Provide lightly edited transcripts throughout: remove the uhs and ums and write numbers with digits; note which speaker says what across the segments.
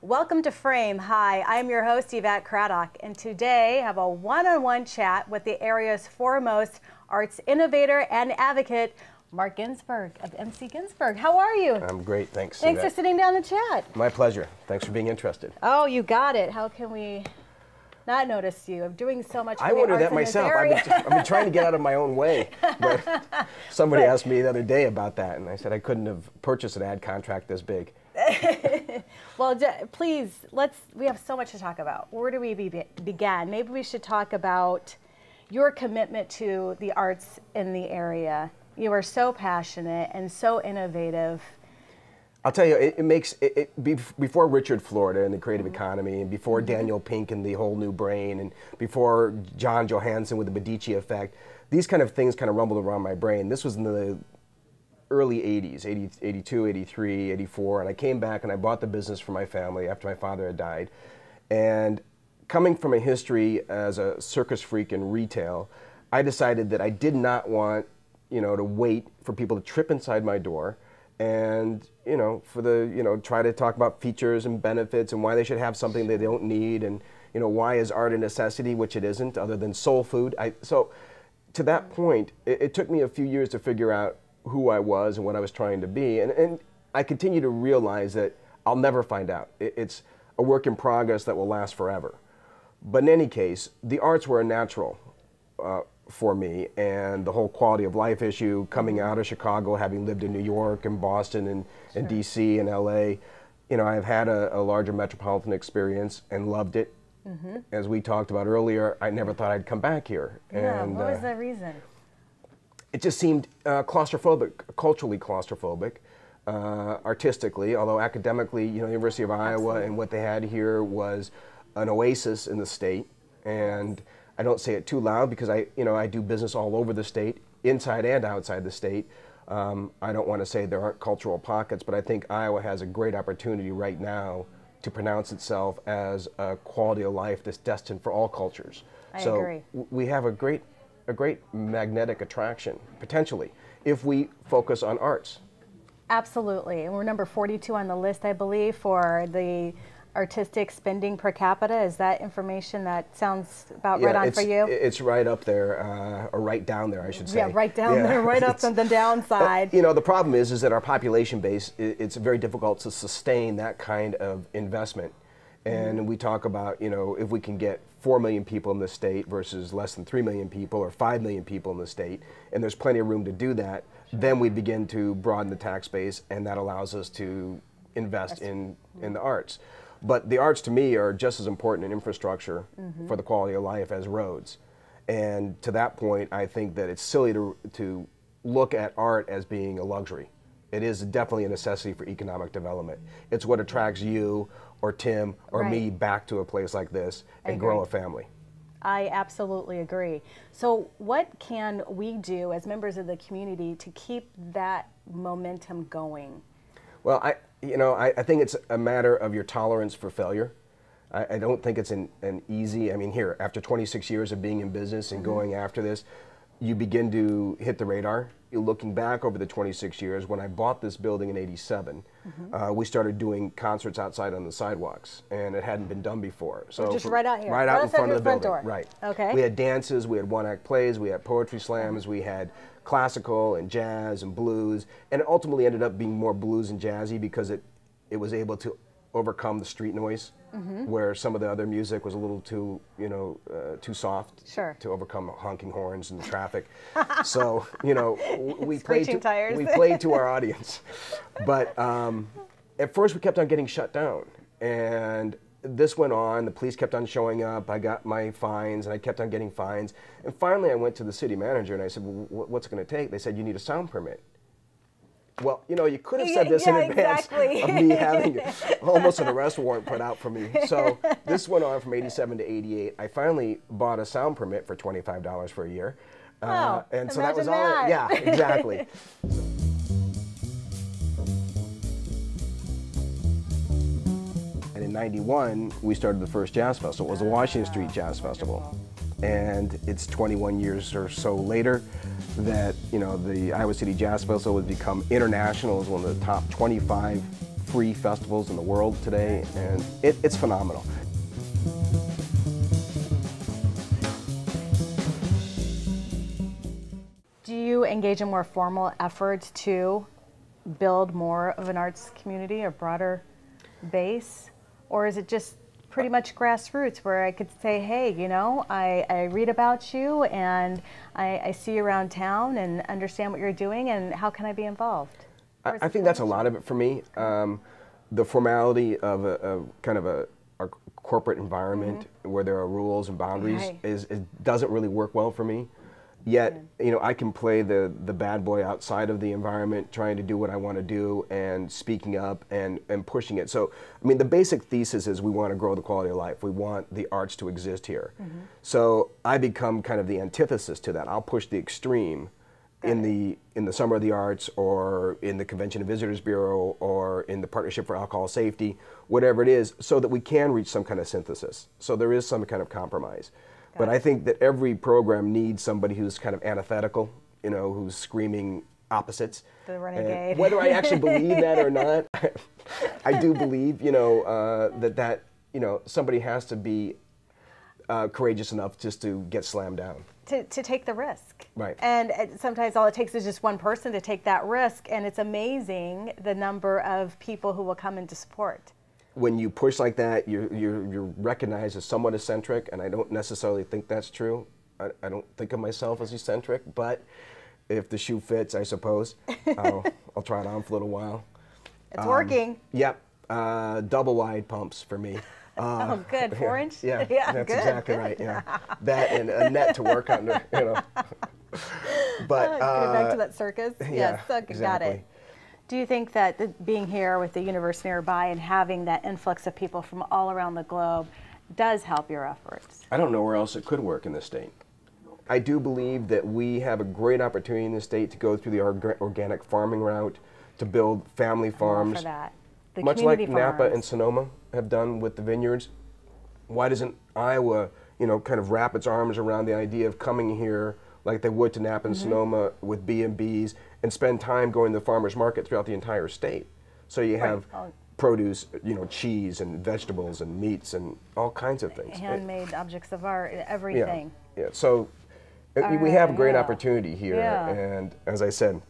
Speaker 1: Welcome to Frame. Hi, I'm your host, Yvette Craddock, and today I have a one-on-one chat with the area's foremost arts innovator and advocate, Mark Ginsberg of MC Ginsberg. How are you?
Speaker 2: I'm great, thanks.
Speaker 1: Thanks
Speaker 2: Yvette.
Speaker 1: for sitting down to chat.
Speaker 2: My pleasure. Thanks for being interested.
Speaker 1: Oh, you got it. How can we not notice you? I'm doing so much for
Speaker 2: I
Speaker 1: the
Speaker 2: wonder
Speaker 1: arts
Speaker 2: that
Speaker 1: in this
Speaker 2: myself.
Speaker 1: area.
Speaker 2: I've been trying to get out of my own way. But somebody asked me the other day about that, and I said I couldn't have purchased an ad contract this big.
Speaker 1: Well, please, we have so much to talk about. Where do we begin? Maybe we should talk about your commitment to the arts in the area. You are so passionate and so innovative.
Speaker 2: I'll tell you, before Richard Florida and the creative economy, and before Daniel Pink and the whole new brain, and before John Johansson with the Medici effect, these kind of things kind of rumbled around my brain. This was in the early 80s, 82, 83, 84, and I came back and I bought the business for my family after my father had died. And coming from a history as a circus freak in retail, I decided that I did not want, to wait for people to trip inside my door and, try to talk about features and benefits and why they should have something they don't need, and, why is art a necessity, which it isn't, other than soul food. So to that point, it took me a few years to figure out who I was and what I was trying to be, and I continue to realize that I'll never find out. It's a work in progress that will last forever. But in any case, the arts were a natural for me, and the whole quality of life issue, coming out of Chicago, having lived in New York and Boston and DC and LA, I've had a larger metropolitan experience and loved it. As we talked about earlier, I never thought I'd come back here.
Speaker 1: Yeah,
Speaker 2: and,
Speaker 1: what was the reason?
Speaker 2: It just seemed claustrophobic, culturally claustrophobic, artistically, although academically, University of Iowa and what they had here was an oasis in the state. And I don't say it too loud because I do business all over the state, inside and outside the state. I don't want to say there aren't cultural pockets, but I think Iowa has a great opportunity right now to pronounce itself as a quality of life that's destined for all cultures.
Speaker 1: I agree.
Speaker 2: We have a great magnetic attraction, potentially, if we focus on arts. Absolutely.
Speaker 1: And we're number 42 on the list, I believe, for the artistic spending per capita. Is that information that sounds about right on for you?
Speaker 2: It's right up there, or right down there, I should say.
Speaker 1: Yeah, right down there, right up on the downside.
Speaker 2: The problem is that our population base, it's very difficult to sustain that kind of investment. And we talk about, if we can get 4 million people in the state versus less than 3 million people or 5 million people in the state, and there's plenty of room to do that, then we begin to broaden the tax base, and that allows us to invest in the arts. But the arts, to me, are just as important in infrastructure for the quality of life as roads. And to that point, I think that it's silly to look at art as being a luxury. It is definitely a necessity for economic development. It's what attracts you or Tim or me back to a place like this and grow a family.
Speaker 1: I absolutely agree. So what can we do as members of the community to keep that momentum going?
Speaker 2: Well, I think it's a matter of your tolerance for failure. I don't think it's an easy, here, after 26 years of being in business and going after this, you begin to hit the radar. Looking back over the 26 years, when I bought this building in '87, we started doing concerts outside on the sidewalks, and it hadn't been done before. So
Speaker 1: just right out here,
Speaker 2: right out in front of the building,
Speaker 1: door.
Speaker 2: right?
Speaker 1: Okay.
Speaker 2: We had dances, we had one-act plays, we had poetry slams, we had classical and jazz and blues, and it ultimately ended up being more blues and jazzy because it was able to overcome the street noise, where some of the other music was a little too, too soft to overcome honking horns and the traffic. So, we played to our audience. But at first we kept on getting shut down, and this went on. The police kept on showing up. I got my fines, and I kept on getting fines. And finally I went to the city manager and I said, well, what's it going to take? They said, you need a sound permit. Well, you know, you could have said this in advance
Speaker 1: exactly.
Speaker 2: of me having almost an arrest warrant put out for me. So this went on from 87 to 88. I finally bought a sound permit for $25 for a year. And so that was all. Yeah, exactly. And in 91, we started the first jazz festival. It was the Washington Street Jazz Festival. And it's 21 years or so later that, you know, the Iowa City Jazz Festival has become international. It's one of the top 25 free festivals in the world today, and it's phenomenal.
Speaker 1: Do you engage in more formal efforts to build more of an arts community, a broader base? Or is it just pretty much grassroots where I could say, hey, you know, I read about you and I see you around town and understand what you're doing, and how can I be involved?
Speaker 2: I think that's a lot of it for me. The formality of a kind of a corporate environment where there are rules and boundaries doesn't really work well for me. Yet, you know, I can play the bad boy outside of the environment, trying to do what I want to do and speaking up and pushing it. So, I mean, the basic thesis is we want to grow the quality of life. We want the arts to exist here. So I become kind of the antithesis to that. I'll push the extreme in the Summer of the Arts, or in the Convention and Visitors Bureau, or in the Partnership for Alcohol Safety, whatever it is, so that we can reach some kind of synthesis. So there is some kind of compromise. But I think that every program needs somebody who's kind of antithetical, you know, who's screaming opposites.
Speaker 1: The renegade.
Speaker 2: And whether I actually believe that or not, I do believe, you know, that you know, somebody has to be courageous enough just to get slammed down.
Speaker 1: To take the risk.
Speaker 2: Right.
Speaker 1: And sometimes all it takes is just one person to take that risk, and it's amazing the number of people who will come into support.
Speaker 2: When you push like that, you're recognized as somewhat eccentric, and I don't necessarily think that's true. I don't think of myself as eccentric, but if the shoe fits, I suppose, I'll try it on for a little while.
Speaker 1: It's working.
Speaker 2: Yep, double wide pumps for me.
Speaker 1: Oh, good, 4-inch?
Speaker 2: Yeah,
Speaker 1: yeah,
Speaker 2: that's
Speaker 1: good.
Speaker 2: exactly right. Yeah, that and a net to work under, you know. But
Speaker 1: getting back to that circus.
Speaker 2: Yeah,
Speaker 1: yes, okay,
Speaker 2: exactly.
Speaker 1: got it. Do you think that being here with the university nearby and having that influx of people from all around the globe does help your efforts?
Speaker 2: I don't know where else it could work in this state. I do believe that we have a great opportunity in this state to go through the organic farming route, to build family farms.
Speaker 1: For that. The
Speaker 2: much like
Speaker 1: community
Speaker 2: Napa
Speaker 1: farms.
Speaker 2: and Sonoma have done with the vineyards. Why doesn't Iowa, you know, kind of wrap its arms around the idea of coming here like they would to Napa and Sonoma with B&Bs, and spend time going to the farmer's market throughout the entire state? So you have produce, you know, cheese and vegetables and meats and all kinds of things.
Speaker 1: Handmade objects of art, everything.
Speaker 2: Yeah. So we have a great opportunity here, and as I said,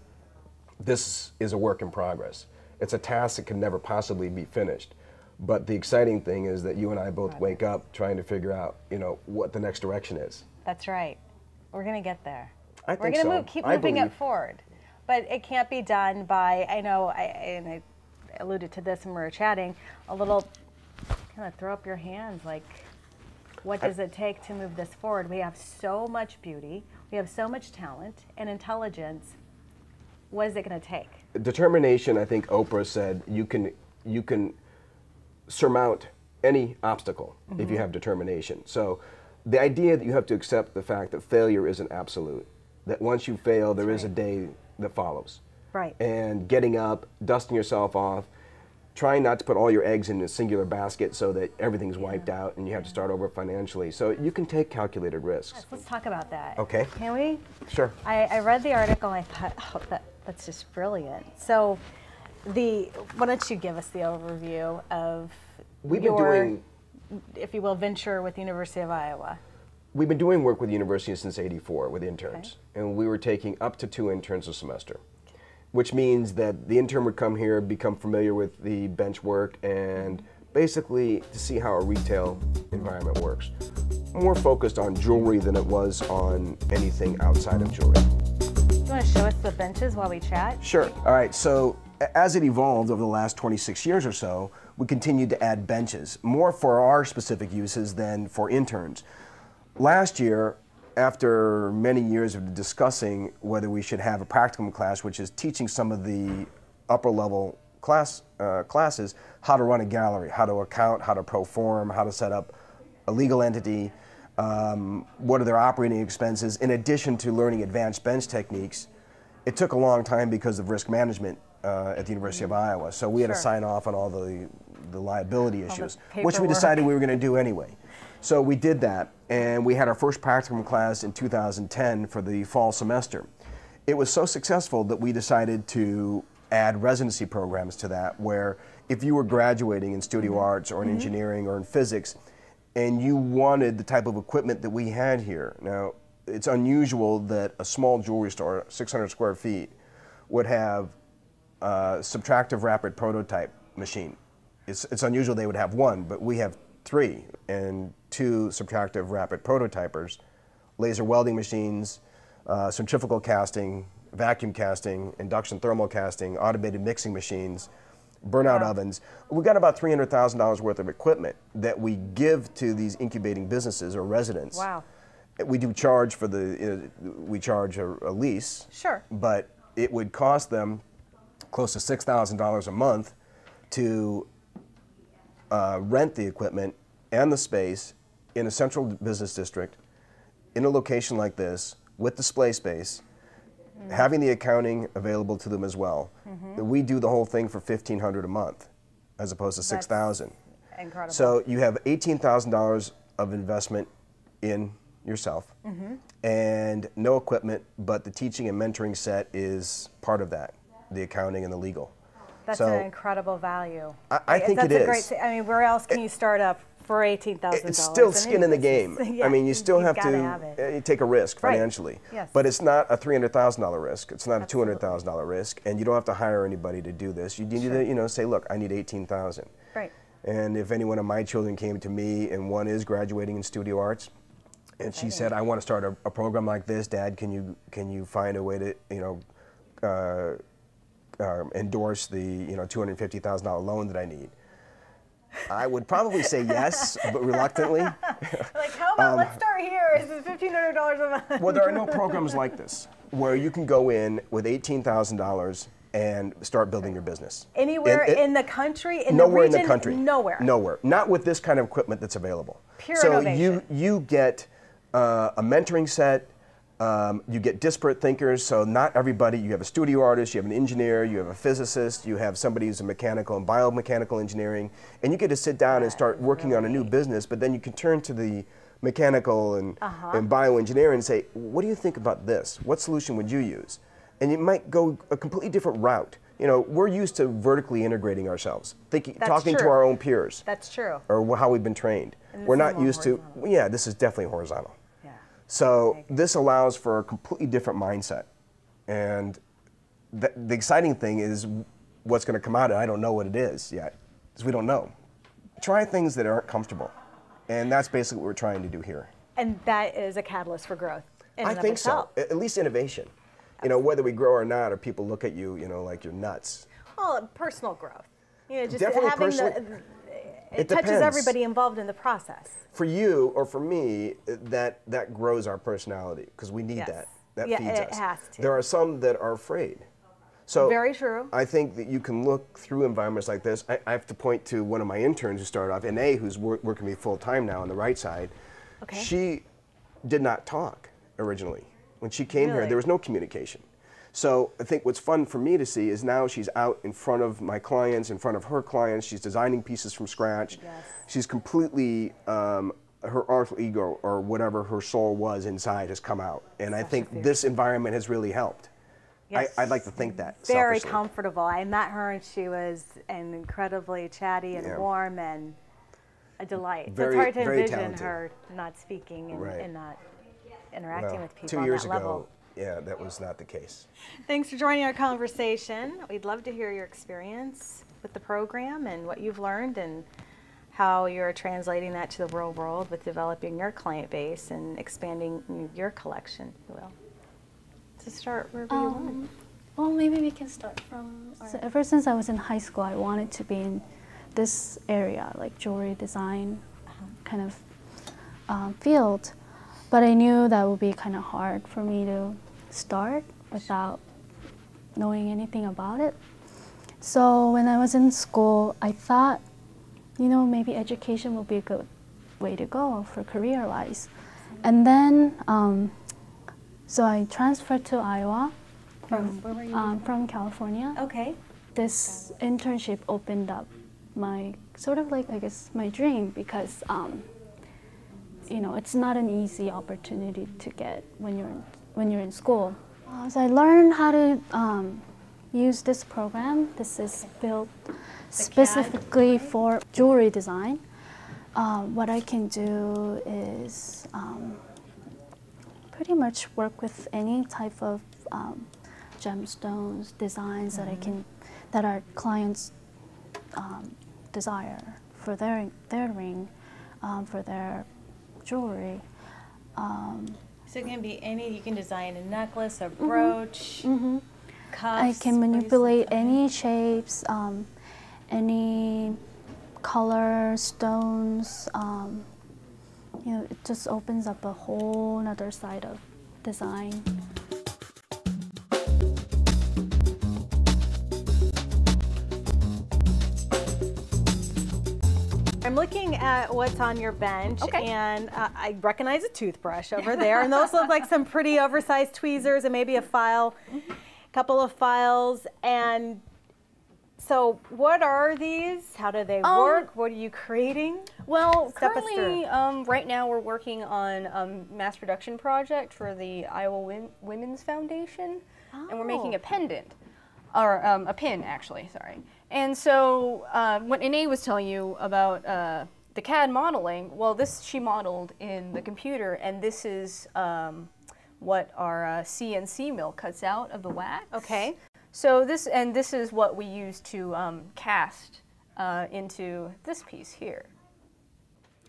Speaker 2: this is a work in progress. It's a task that can never possibly be finished. But the exciting thing is that you and I both wake up trying to figure out, you know, what the next direction is.
Speaker 1: That's right. We're going to get there.
Speaker 2: I think
Speaker 1: We're going to
Speaker 2: so.
Speaker 1: keep moving it forward. But it can't be done by, I know, and I alluded to this when we were chatting, a little kind of throw up your hands, like, what does it take to move this forward? We have so much beauty, we have so much talent and intelligence. What is it going to take?
Speaker 2: Determination, I think Oprah said, you can surmount any obstacle if you have determination. So the idea that you have to accept the fact that failure isn't absolute, that once you fail, there is a day that follows.
Speaker 1: Right.
Speaker 2: And getting up, dusting yourself off, trying not to put all your eggs in a singular basket so that everyth's wiped out and you have to start over financially. So you can take calculated risks.
Speaker 1: Yes, let's talk about that.
Speaker 2: Okay.
Speaker 1: Can we?
Speaker 2: Sure.
Speaker 1: I read the article and I thought, oh, that's just brilliant. So why don't you give us the overview of your, if you will, venture with the University of Iowa?
Speaker 2: We've been doing work with the university since '84 with interns, and we were taking up to 2 interns a semester, which means that the intern would come here, become familiar with the bench work, and basically to see how a retail environment works. More focused on jewelry than it was on anything outside of jewelry.
Speaker 1: Do you want to show us the benches while we chat?
Speaker 2: Sure. All right. So as it evolved over the last 26 years or so, we continued to add benches, more for our specific uses than for interns. Last year, after many years of discussing whether we should have a practicum class, which is teaching some of the upper level classes how to run a gallery, how to account, how to pro-form, how to set up a legal entity, what are their operating expenses, in addition to learning advanced bench techniques. It took a long time because of risk management at the University of Iowa, so we had to sign off on all the liability issues, which we decided we were going to do anyway. So we did that, and we had our first practicum class in 2010 for the fall semester. It was so successful that we decided to add residency programs to that, where if you were graduating in studio arts or in engineering or in physics, and you wanted the type of equipment that we had here. Now, it's unusual that a small jewelry store, 600 square feet, would have a subtractive rapid prototype machine. It's unusual they would have one, but we have 3, and 2 subtractive rapid prototypers, laser welding machines, centrifugal casting, vacuum casting, induction thermal casting, automated mixing machines, burnout ovens. We've got about $300,000 worth of equipment that we give to these incubating businesses or residents.
Speaker 1: Wow.
Speaker 2: We do charge for we charge a lease.
Speaker 1: Sure.
Speaker 2: But it would cost them close to $6,000 a month to rent the equipment and the space in a central business district, in a location like this, with display space, having the accounting available to them as well. We do the whole thing for $1,500 a month, as opposed to $6,000.
Speaker 1: Incredible.
Speaker 2: So you have $18,000 of investment in yourself, and no equipment, but the teaching and mentoring set is part of that, the accounting and the legal.
Speaker 1: That's an incredible value.
Speaker 2: I think it is.
Speaker 1: Great, I mean, where else can you start up for $18,000?
Speaker 2: It's still skin in the game.
Speaker 1: Yeah,
Speaker 2: I mean, you still have to take a risk financially.
Speaker 1: Yes.
Speaker 2: But it's not a $300,000 risk. It's not a $200,000 risk, and you don't have to hire anybody to do this. You need to, say, look, I need $18,000.
Speaker 1: Right.
Speaker 2: And if any one of my children came to me, and one is graduating in studio arts, and she said, I want to start a program like this, Dad, can you find a way to, endorse the $250,000 loan that I need? I would probably say yes, but reluctantly.
Speaker 1: Like, how about let's start here? This is $1,500 a month.
Speaker 2: Well, there are no programs like this where you can go in with $18,000 and start building your business.
Speaker 1: Anywhere in the country,
Speaker 2: nowhere
Speaker 1: the region,
Speaker 2: in the country. Nowhere. Not with this kind of equipment that's available.
Speaker 1: Pure innovation.
Speaker 2: So you get a mentoring set. You get disparate thinkers, so not everybody, you have a studio artist, you have an engineer, you have a physicist, you have somebody who's a mechanical and biomechanical engineering, and you get to sit down and start working on a new business, but then you can turn to the mechanical and bioengineer and say, what do you think about this? What solution would you use? And you might go a completely different route. We're used to vertically integrating ourselves, talking to our own peers.
Speaker 1: That's true.
Speaker 2: Or how we've been trained. We're not used to, this is definitely horizontal. So this allows for a completely different mindset. And the exciting thing is what's going to come out of it. I don't know what it is yet, because we don't know. Try things that aren't comfortable. And that's basically what we're trying to do here.
Speaker 1: And that is a catalyst for growth in and of
Speaker 2: think
Speaker 1: itself.
Speaker 2: so. At least innovation. Whether we grow or not, or people look at you, like you're nuts.
Speaker 1: Well, personal growth. Just
Speaker 2: definitely
Speaker 1: having
Speaker 2: personal.
Speaker 1: It touches everybody involved in the process.
Speaker 2: For you or for me, that grows our personality, because we need that. That feeds us.
Speaker 1: It has to.
Speaker 2: There are some that are afraid. So
Speaker 1: very true.
Speaker 2: I think that you can look through environments like this. I have to point to one of my interns who started off, N.A., who's working with me full time now on the right side.
Speaker 1: Okay.
Speaker 2: She did not talk originally. When she came here, there was no communication. So I think what's fun for me to see is now she's out in front of my clients, in front of her clients. She's designing pieces from scratch.
Speaker 1: Yes.
Speaker 2: She's completely, her alter ego or whatever her soul was inside has come out. And I think this environment has really helped. Yes. I'd like to think that.
Speaker 1: Very comfortable. I met her and she was incredibly chatty and warm and a delight. It's hard to envision her not speaking and not interacting with people
Speaker 2: 2 years
Speaker 1: on that
Speaker 2: ago,
Speaker 1: level.
Speaker 2: yeah, that was not the case.
Speaker 1: Thanks for joining our conversation. We'd love to hear your experience with the program and what you've learned and how you're translating that to the real world with developing your client base and expanding your collection, if you will. To start wherever you want.
Speaker 3: Well, maybe we can start from... So ever since I was in high school, I wanted to be in this area, like jewelry design kind of field. But I knew that would be kind of hard for me to start without knowing anything about it. So when I was in school, I thought, maybe education would be a good way to go for career-wise. And then, so I transferred to Iowa.
Speaker 1: Where were you?
Speaker 3: From California.
Speaker 1: Okay.
Speaker 3: This internship opened up my, sort of like, I guess, my dream, because, it's not an easy opportunity to get when you're in school. So I learned how to use this program. This is built specifically for jewelry design. What I can do is pretty much work with any type of gemstones, designs that our clients desire for their ring, for their jewelry.
Speaker 1: So it can be any, you can design a necklace, a brooch, cuffs.
Speaker 3: I can manipulate any shapes, any color, stones. It just opens up a whole other side of design.
Speaker 1: I'm looking at what's on your bench, and I recognize a toothbrush over there, and those look like some pretty oversized tweezers and maybe a file, couple of files. And so what are these? How do they work? What are you creating?
Speaker 4: Well, currently, right now we're working on a mass production project for the Iowa Women's Foundation, and we're making a pendant, or a pin actually, sorry. And so what Ine was telling you about the CAD modeling, well, she modeled in the computer, and this is what our CNC mill cuts out of the wax.
Speaker 1: Okay.
Speaker 4: So this is what we use to cast into this piece here.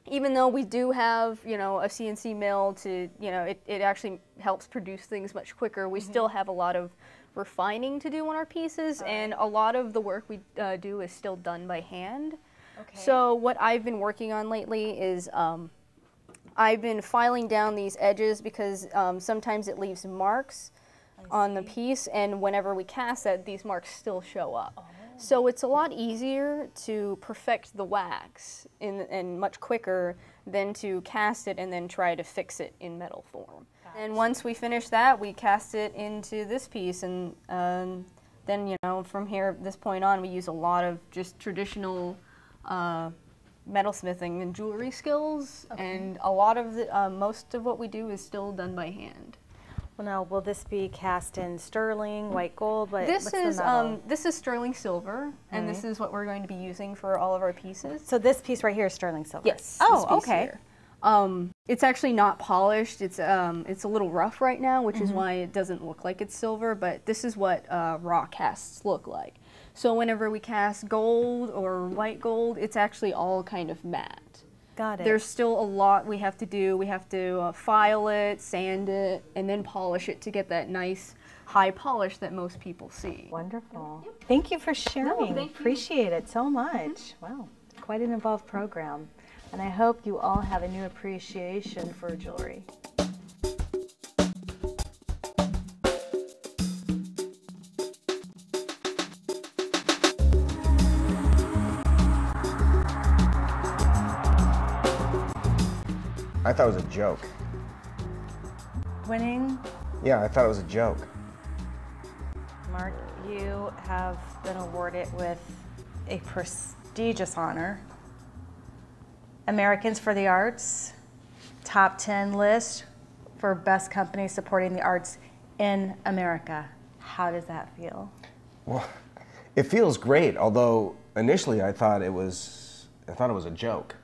Speaker 4: Even though we do have, a CNC mill to, it actually helps produce things much quicker, we still have a lot of refining to do on our pieces, and a lot of the work we do is still done by hand. Okay. So what I've been working on lately is I've been filing down these edges because sometimes it leaves marks on the piece, and whenever we cast that, these marks still show up. Oh. So it's a lot easier to perfect the wax and much quicker than to cast it and then try to fix it in metal form. And once we finish that, we cast it into this piece, and then, from here, this point on, we use a lot of just traditional metalsmithing and jewelry skills, and a lot of most of what we do is still done by hand.
Speaker 1: Well, now, will this be cast in sterling, white gold?
Speaker 4: This is sterling silver, and this is what we're going to be using for all of our pieces.
Speaker 1: So this piece right here is sterling silver?
Speaker 4: Yes.
Speaker 1: Oh, okay.
Speaker 4: Here. It's actually not polished. It's a little rough right now, which is why it doesn't look like it's silver, but this is what raw casts look like. So whenever we cast gold or white gold, it's actually all kind of matte.
Speaker 1: Got it.
Speaker 4: There's still a lot we have to do. We have to file it, sand it, and then polish it to get that nice high polish that most people see.
Speaker 1: Wonderful. Yep. Thank you for sharing.
Speaker 4: No,
Speaker 1: Appreciate it so much. Wow, quite an involved program. And I hope you all have a new appreciation for jewelry.
Speaker 2: I thought it was a joke.
Speaker 1: Winning?
Speaker 2: Yeah, I thought it was a joke.
Speaker 1: Mark, you have been awarded with a prestigious honor. Americans for the Arts, top 10 list for best companies supporting the arts in America. How does that feel?
Speaker 2: Well, it feels great, although initially I thought it was a joke,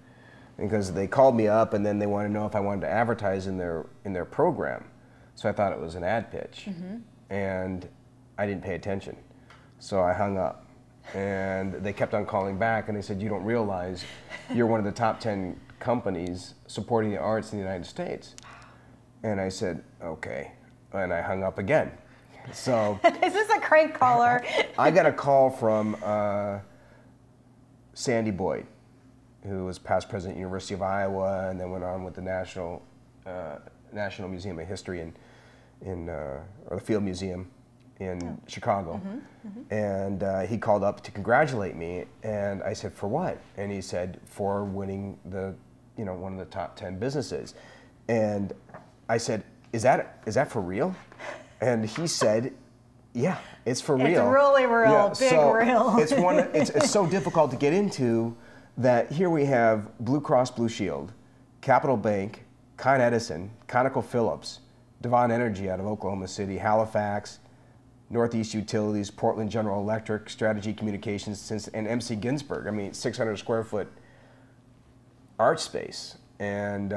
Speaker 2: because they called me up and then they wanted to know if I wanted to advertise in their program. So I thought it was an ad pitch, and I didn't pay attention. So I hung up, and they kept on calling back, and they said, "You don't realize you're one of the top 10 companies supporting the arts in the United States." And I said, "Okay," and I hung up again. So
Speaker 1: is this a crank caller?
Speaker 2: I got a call from Sandy Boyd, who was past president of the University of Iowa, and then went on with the National Museum of History or the Field Museum in Chicago. And he called up to congratulate me, and I said, for what? And he said, for winning the, one of the top 10 businesses. And I said, is that for real? And he said, yeah, it's for real.
Speaker 1: It's really real,
Speaker 2: yeah,
Speaker 1: big
Speaker 2: so
Speaker 1: real.
Speaker 2: It's so difficult to get into that. Here we have Blue Cross Blue Shield, Capital Bank, Con Edison, ConocoPhillips, Devon Energy out of Oklahoma City, Halifax, Northeast Utilities, Portland General Electric, Strategy Communications, and MC Ginsberg. I mean, 600 square foot art space. And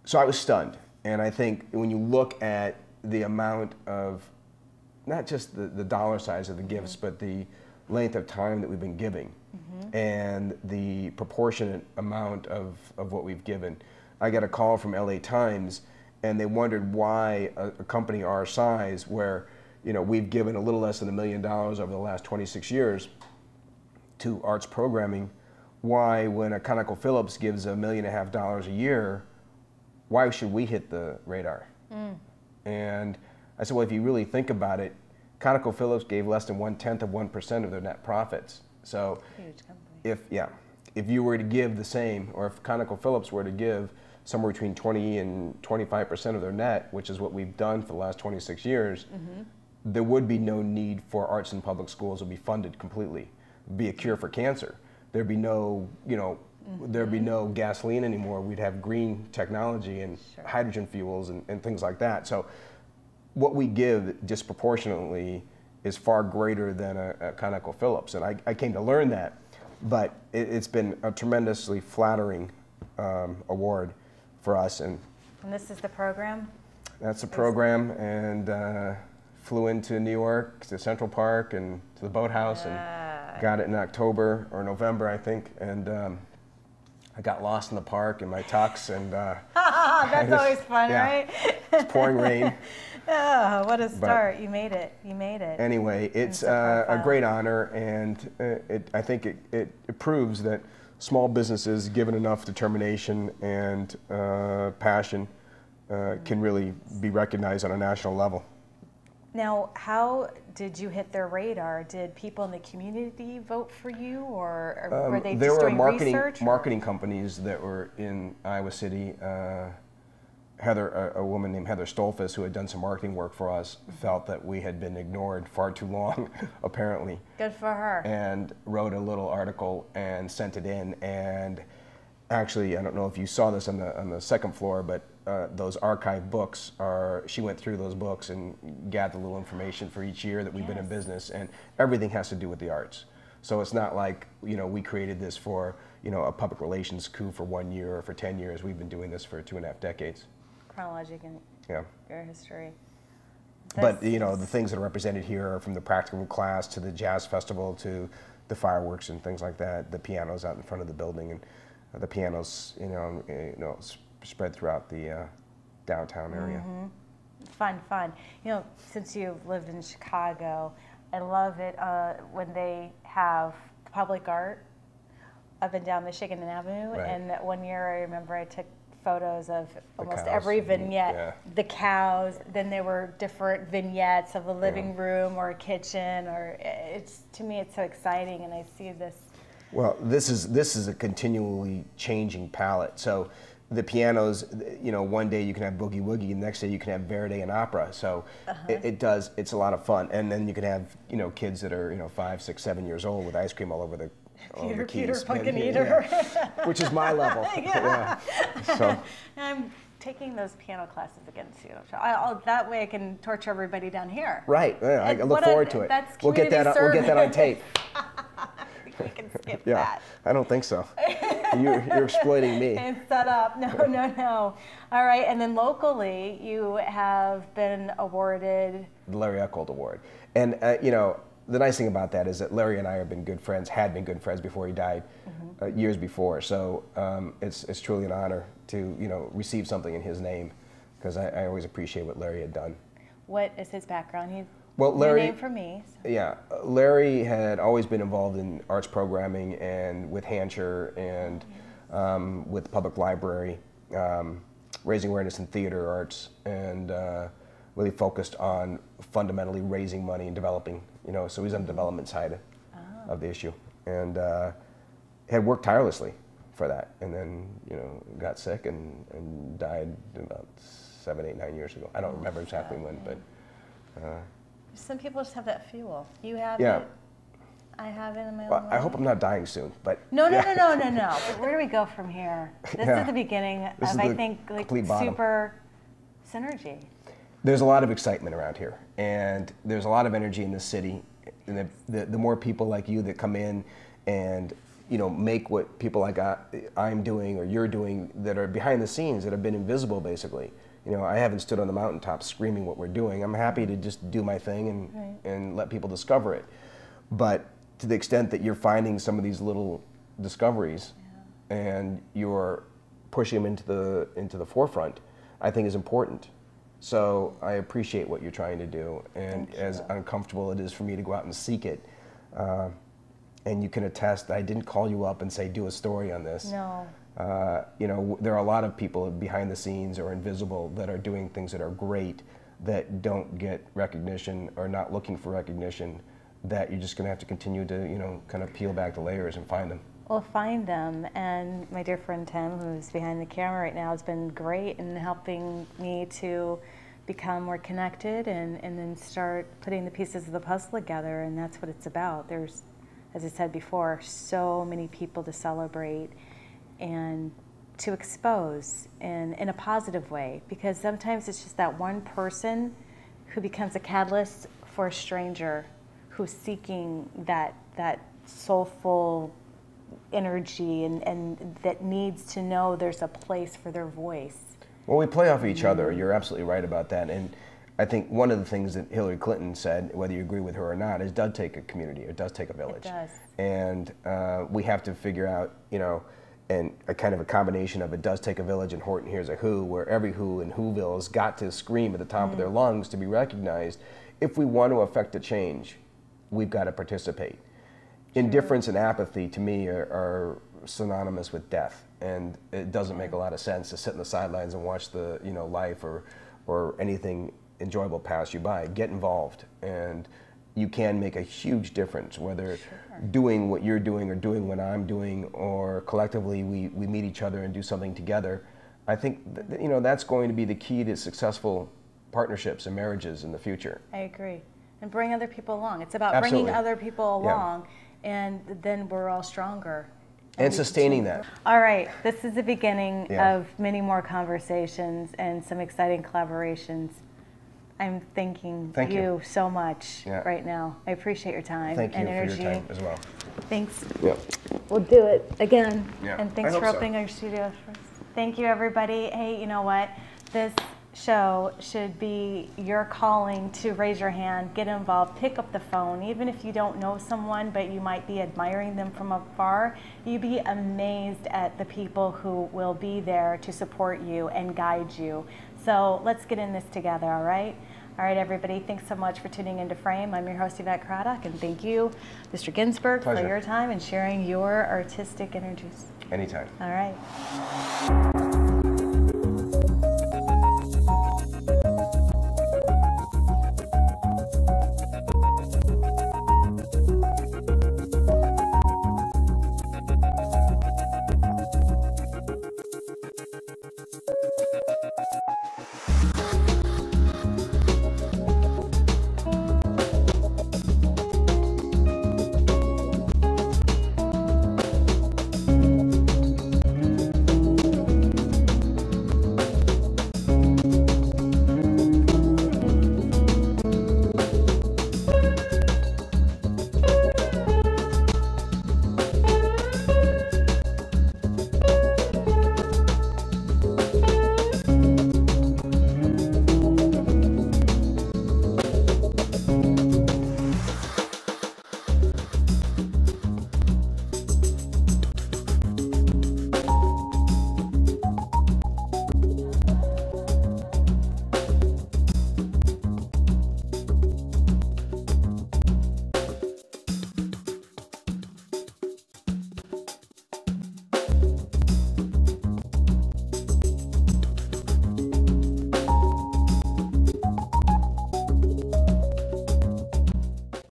Speaker 2: so I was stunned. And I think when you look at the amount of, not just the dollar size of the gifts, but the length of time that we've been giving and the proportionate amount of what we've given. I got a call from LA Times, and they wondered why a company our size, where we've given a little less than $1 million over the last 26 years to arts programming, why when a ConocoPhillips gives $1.5 million a year, why should we hit the radar? And I said, well, if you really think about it, ConocoPhillips gave less than 0.1% of their net profits. So
Speaker 1: Huge company.
Speaker 2: if you were to give the same, or if ConocoPhillips were to give somewhere between 20 and 25% of their net, which is what we've done for the last 26 years, there would be no need for arts in public schools to be funded completely. It'd be a cure for cancer. There'd be no, there'd be no gasoline anymore. We'd have green technology and hydrogen fuels and things like that. So what we give disproportionately is far greater than a ConocoPhillips. And I came to learn that, but it's been a tremendously flattering award for us. And
Speaker 1: this is the program?
Speaker 2: That's the program, and flew into New York, to Central Park, and to the boathouse, and got it in October or November, I think. And I got lost in the park in my tux, and
Speaker 1: that's always fun, right?
Speaker 2: It's pouring rain.
Speaker 1: Oh, what a start. You made it. You made it.
Speaker 2: Anyway, it's a great honor, and I think it proves that small businesses, given enough determination and passion, can really be recognized on a national level.
Speaker 1: Now, how did you hit their radar? Did people in the community vote for you, or were they just doing research?
Speaker 2: There were marketing companies that were in Iowa City. A woman named Heather Stolfus, who had done some marketing work for us, felt that we had been ignored far too long, apparently.
Speaker 1: Good for her.
Speaker 2: And wrote a little article and sent it in. And actually, I don't know if you saw this on the second floor, but those archive books she went through those books and gathered a little information for each year that we've been in business, and everything has to do with the arts. So it's not like, we created this for, a public relations coup for 1 year or for 10 years. We've been doing this for 2.5 decades.
Speaker 1: Chronologic and your history.
Speaker 2: But the things that are represented here are from the practicum class to the jazz festival to the fireworks and things like that. The pianos out in front of the building, and the pianos spread throughout the downtown area.
Speaker 1: Fun. Since you've lived in Chicago, I love it when they have public art up and down Michigan Avenue.
Speaker 2: Right.
Speaker 1: And that 1 year, I remember I took photos of almost every vignette. The cows, then there were different vignettes of a living room or a kitchen, or to me it's so exciting, and I see this.
Speaker 2: Well, this is a continually changing palette. So the pianos, one day you can have boogie woogie, and the next day you can have Verdi and opera. So it's a lot of fun. And then you can have kids that are 5, 6, 7 years old with ice cream all over the
Speaker 1: Peter Pumpkin Eater.
Speaker 2: Which is my level. So
Speaker 1: I'm taking those piano classes again too. That way I can torture everybody down here.
Speaker 2: Right. Yeah, I look forward to it. We'll get that on tape.
Speaker 1: We can skip that.
Speaker 2: I don't think so. You're exploiting me.
Speaker 1: It's set up. No. All right, and then locally, you have been awarded
Speaker 2: the Larry Eckhold Award, and the nice thing about that is that Larry and I had been good friends before he died, years before. So it's truly an honor to receive something in his name, because I always appreciate what Larry had done.
Speaker 1: What is his background?
Speaker 2: Larry,
Speaker 1: new name for me. So.
Speaker 2: Yeah, Larry had always been involved in arts programming and with Hansher and with the public library, raising awareness in theater arts, and really focused on fundamentally raising money and developing, you know, so he's on the development side of the issue. And had worked tirelessly for that, and then, you know, got sick and died about 7, 8, 9 years ago. I don't remember exactly when, but.
Speaker 1: Some people just have that fuel. You have
Speaker 2: Yeah.
Speaker 1: it. I have it in my
Speaker 2: Well,
Speaker 1: own
Speaker 2: I
Speaker 1: way.
Speaker 2: hope I'm not dying soon, but.
Speaker 1: No.
Speaker 2: yeah.
Speaker 1: But where do we go from here? This
Speaker 2: Yeah.
Speaker 1: is the beginning
Speaker 2: This
Speaker 1: of,
Speaker 2: is
Speaker 1: I
Speaker 2: the
Speaker 1: think, like
Speaker 2: complete bottom.
Speaker 1: super synergy.
Speaker 2: There's a lot of excitement around here, and there's a lot of energy in this city. And the more people like you that come in and, you know, make what people like I'm doing or you're doing that are behind the scenes, that have been invisible, basically. You know, I haven't stood on the mountaintop screaming what we're doing. I'm happy to just do my thing and let people discover it. But to the extent that you're finding some of these little discoveries and you're pushing them into the forefront, I think is important. So I appreciate what you're trying to do, and as uncomfortable it is for me to go out and seek it, and you can attest that I didn't call you up and say, do a story on this.
Speaker 1: No.
Speaker 2: You know, there are a lot of people behind the scenes or invisible that are doing things that are great that don't get recognition or not looking for recognition, that you're just going to have to continue to, you know, kind of peel back the layers and find them.
Speaker 1: Well, find them, and my dear friend Tim, who's behind the camera right now, has been great in helping me to become more connected and then start putting the pieces of the puzzle together, and that's what it's about. There's, as I said before, so many people to celebrate and to expose in a positive way, because sometimes it's just that one person who becomes a catalyst for a stranger who's seeking that soulful energy and that needs to know there's a place for their voice.
Speaker 2: Well, we play off of each other. You're absolutely right about that. And I think one of the things that Hillary Clinton said, whether you agree with her or not, is it does take a community, it does take a village.
Speaker 1: It does.
Speaker 2: And we have to figure out, you know, and a kind of a combination of it does take a village and Horton Hears a Who, where every Who in Whoville has got to scream at the top of their lungs to be recognized. If we want to affect a change, we've got to participate. Indifference and apathy, to me, are synonymous with death, and it doesn't make a lot of sense to sit in the sidelines and watch the, you know, life or anything enjoyable pass you by. Get involved, and you can make a huge difference, whether doing what you're doing or doing what I'm doing, or collectively we meet each other and do something together. I think you know, that's going to be the key to successful partnerships and marriages in the future.
Speaker 1: I agree. And bring other people along. It's about
Speaker 2: Absolutely.
Speaker 1: bringing other people along, and then we're all stronger.
Speaker 2: And sustaining that.
Speaker 1: All right, this is the beginning
Speaker 2: Yeah.
Speaker 1: of many more conversations and some exciting collaborations. I'm thanking you so much right now. I appreciate your time
Speaker 2: Thank you
Speaker 1: and
Speaker 2: for
Speaker 1: energy.
Speaker 2: your time as well.
Speaker 1: Thanks.
Speaker 2: Yep.
Speaker 1: We'll do it again.
Speaker 2: Yeah,
Speaker 1: And thanks
Speaker 2: I
Speaker 1: for
Speaker 2: hope so.
Speaker 1: opening our studios for us. Thank you, everybody. Hey, you know what? This show should be your calling to raise your hand, get involved, pick up the phone. Even if you don't know someone, but you might be admiring them from afar, you'd be amazed at the people who will be there to support you and guide you. So let's get in this together, all right? All right, everybody, thanks so much for tuning into Frame. I'm your host, Yvette Craddock, and thank you, Mr. Ginsberg,
Speaker 2: Pleasure.
Speaker 1: for your time and sharing your artistic energies.
Speaker 2: Anytime.
Speaker 1: All right.